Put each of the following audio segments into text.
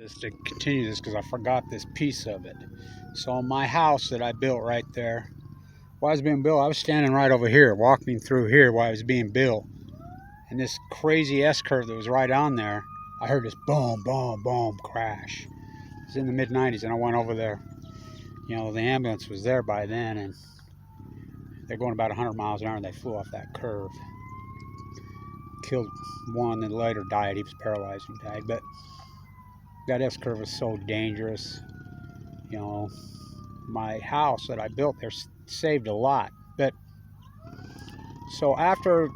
is to continue this because I forgot this piece of it. So my house that I built right there, while it was being built, I was standing right over here, walking through here while it was being built. And this crazy S-curve that was right on there, I heard this boom, boom, boom crash. It was in the mid-90s, and I went over there. You know, the ambulance was there by then, and they're going about 100 miles an hour, and they flew off that curve. Killed one, and later died. He was paralyzed and died. But that S-curve was so dangerous. You know, my house that I built there saved a lot. But so after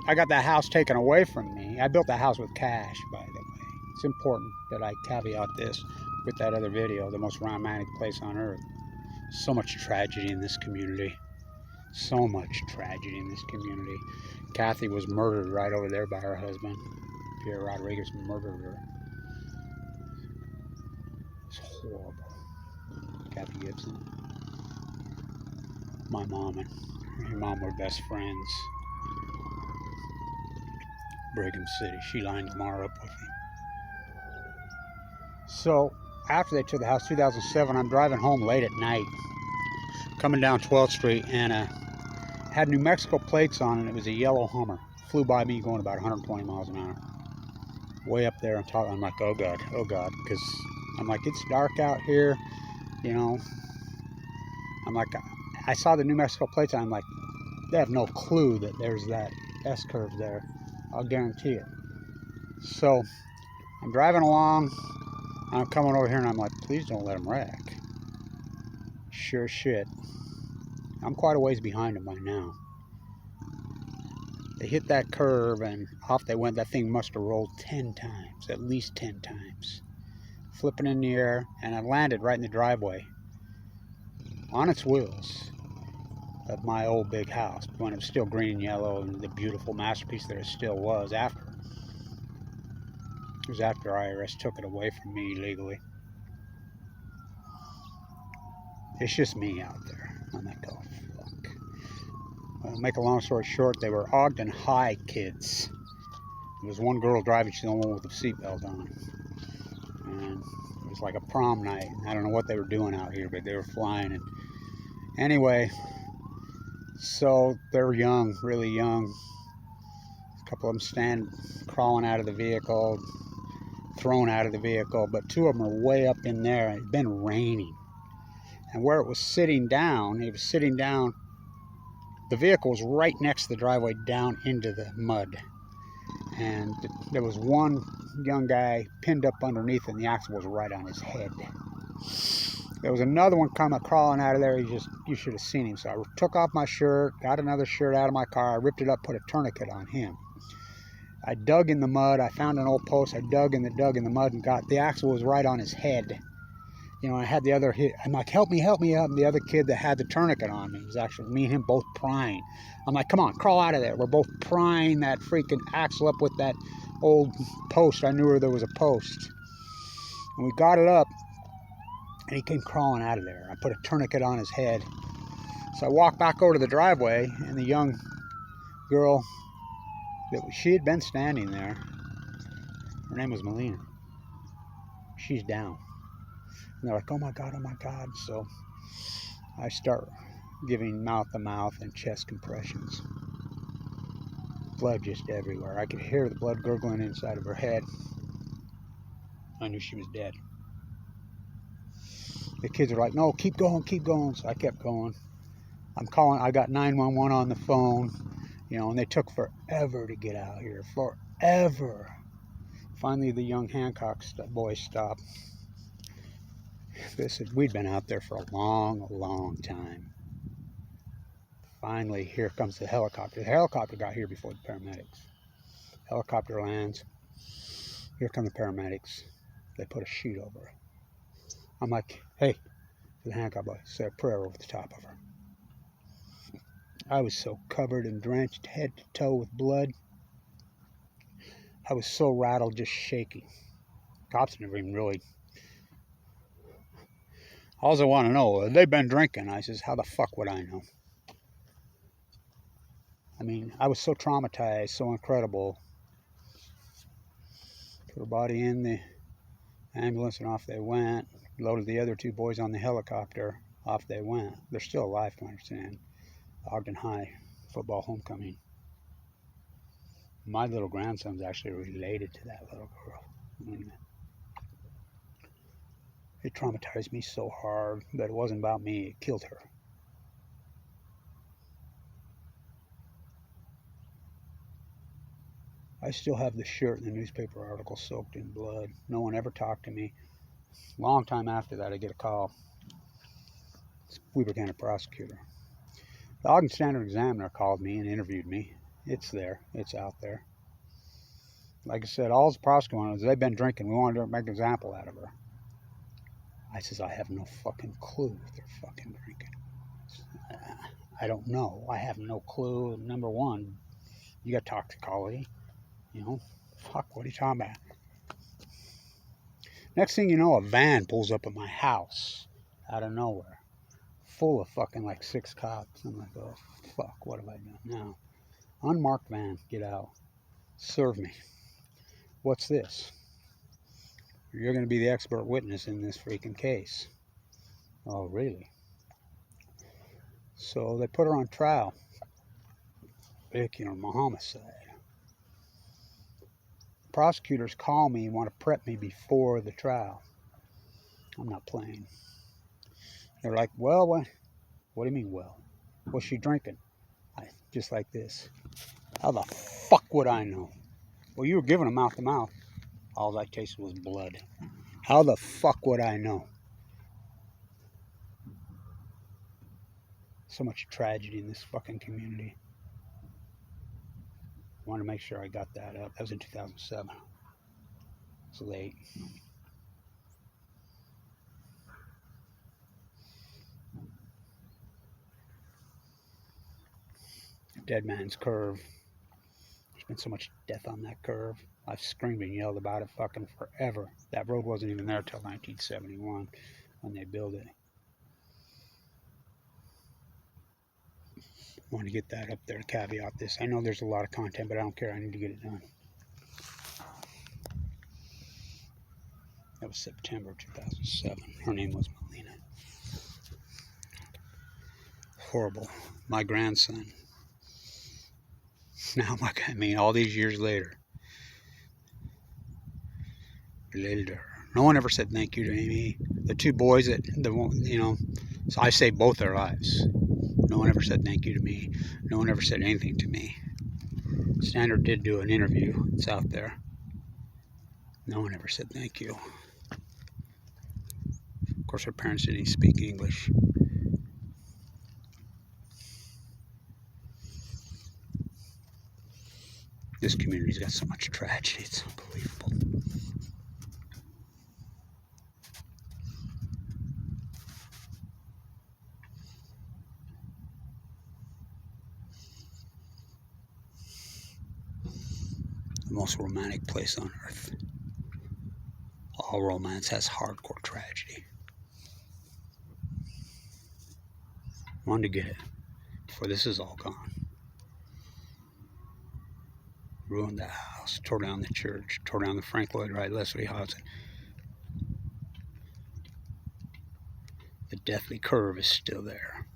I got that house taken away from me, I built that house with cash, by the way. It's important that I caveat this with that other video, the most romantic place on earth. So much tragedy in this community. So much tragedy in this community. Kathy was murdered right over there by her husband. Pierre Rodriguez murdered her. It's horrible. Kathy Gibson. My mom and her mom were best friends. Brigham City. She lined Lamar up with me. So after they took the house, 2007, I'm driving home late at night, coming down 12th Street, and had New Mexico plates on, and it was a yellow Hummer. Flew by me going about 120 miles an hour. Way up there, I'm like, oh God, because I'm like, it's dark out here, you know. I'm like, I saw the New Mexico plates on, I'm like, they have no clue that there's that S-curve there. I'll guarantee it. So I'm driving along, I'm coming over here, and I'm like, please don't let them wreck. Sure shit. I'm quite a ways behind them by now. They hit that curve and off they went. That thing must have rolled 10 times, at least 10 times. Flipping in the air, and it landed right in the driveway on its wheels of my old big house when it was still green and yellow, and the beautiful masterpiece that it still was after. It was after IRS took it away from me illegally. It's just me out there. I'm like, oh fuck. Well, make a long story short, they were Ogden High kids. There was one girl driving, she's the only one with the seatbelt on. And it was like a prom night. I don't know what they were doing out here, but they were flying. And anyway, so they're young, really young. A couple of them crawling out of the vehicle, thrown out of the vehicle, but two of them are way up in there. It had been raining. And where it was sitting down, the vehicle was right next to the driveway down into the mud. And there was one young guy pinned up underneath, and the axle was right on his head. There was another one crawling out of there. You should have seen him. So I took off my shirt, got another shirt out of my car, I ripped it up, put a tourniquet on him. I dug in the mud. I found an old post. I dug in the mud, and the axle was right on his head. You know, I had the other hit. I'm like, help me up. And the other kid that had the tourniquet on me was actually me and him both prying. I'm like, come on, crawl out of there. We're both prying that freaking axle up with that old post. I knew where there was a post. And we got it up, and he came crawling out of there. I put a tourniquet on his head. So I walked back over to the driveway, and the young girl, she had been standing there. Her name was MELINA. She's down. And they're like, oh my God. So I start giving mouth-to-mouth and chest compressions. Blood just everywhere. I could hear the blood gurgling inside of her head. I knew she was dead. The kids are like, no, keep going. So I kept going. I'm calling, I got 911 on the phone, you know, and they took forever to get out here. Forever. Finally, the young Hancock boys stopped. We'd been out there for a long time. Finally, here comes the helicopter. The helicopter got here before the paramedics. Helicopter lands. Here come the paramedics. They put a sheet over her. I'm like, hey, to the Hancock boy, say a prayer over the top of her. I was so covered and drenched head to toe with blood. I was so rattled, just shaking. Cops never even really. All I want to know, they've been drinking. I says, how the fuck would I know? I mean, I was so traumatized, so incredible. Put her body in the Ambulance, and off they went. Loaded the other 2 boys on the helicopter. Off they went. They're still alive, to understand. Ogden High football homecoming. My little grandson's actually related to that little girl. It traumatized me so hard that it wasn't about me. It killed her. I still have the shirt and the newspaper article soaked in blood. No one ever talked to me. Long time after that, I get a call. It's Weber County prosecutor. The Ogden Standard Examiner called me and interviewed me. It's there. It's out there. Like I said, all the prosecutor wanted was they've been drinking. We wanted to make an example out of her. I says, I have no fucking clue if they're fucking drinking. I don't know. I have no clue. Number one, you got toxicology. You know, fuck, what are you talking about? Next thing you know, a van pulls up at my house out of nowhere, full of fucking like 6 cops. I'm like, oh, fuck, what have I done now? Unmarked van, get out. Serve me. What's this? You're going to be the expert witness in this freaking case. Oh, really? So they put her on trial. Vicky or homicide. Prosecutors call me and want to prep me before the trial. I'm not playing. They're like, well, what do you mean, well? What's she drinking? Just like this. How the fuck would I know? Well, you were giving them mouth to mouth. All I tasted was blood. How the fuck would I know? So much tragedy in this fucking community. I wanted to make sure I got that up. That was in 2007. It's late. Dead Man's Curve. There's been so much death on that curve. I've screamed and yelled about it fucking forever. That road wasn't even there till 1971 when they built it. I want to get that up there to caveat this. I know there's a lot of content, but I don't care. I need to get it done. That was September 2007. Her name was MELINA. Horrible. My grandson. Now, I mean, all these years later, related to her. No one ever said thank you to Amy. The 2 boys that, so I saved both their lives. No one ever said thank you to me. No one ever said anything to me. Standard did do an interview. It's out there. No one ever said thank you. Of course, her parents didn't even speak English. This community's got so much tragedy, it's unbelievable. The most romantic place on earth. All romance has hardcore tragedy. Wanted to get it before this is all gone. Ruined the house, tore down the church, tore down the Frank Lloyd Wright, Leslie Hudson. The deathly curve is still there.